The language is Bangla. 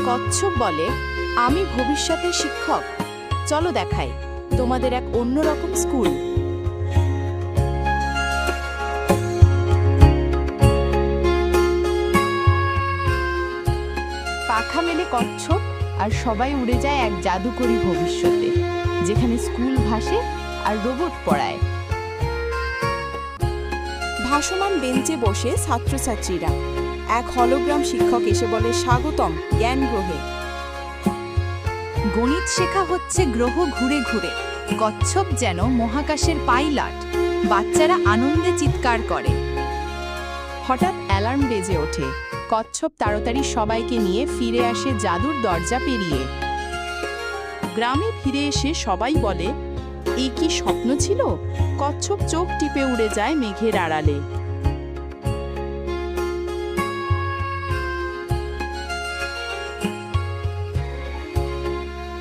কচ্ছপ বলে, আমি ভবিষ্যতের শিক্ষক, চলো দেখাই তোমাদের এক অন্যরকম স্কুল। পাখা মেলে কচ্ছপ আর সবাই উড়ে যায় এক জাদুকরী ভবিষ্যতে, যেখানে স্কুল ভাসে আর রোবট পড়ায়। ভাসমান বেঞ্চে বসে ছাত্রছাত্রীরা। এক হলোগ্রাম শিক্ষক এসে বলে, স্বাগতম জ্ঞান গ্রহে। গণিত শেখা হচ্ছে গ্রহ ঘুরে ঘুরে। কচ্ছপ যেন মহাকাশের পাইলট। বাচ্চারা আনন্দে চিৎকার করে। হঠাৎ অ্যালার্ম বেজে ওঠে। কচ্ছপ তাড়াতাড়ি সবাইকে নিয়ে ফিরে আসে জাদুর দরজা পেরিয়ে। গ্রামে ফিরে এসে সবাই বলে, এই কি স্বপ্ন ছিল? কচ্ছপ চোখ টিপে উড়ে যায় মেঘের আড়ালে।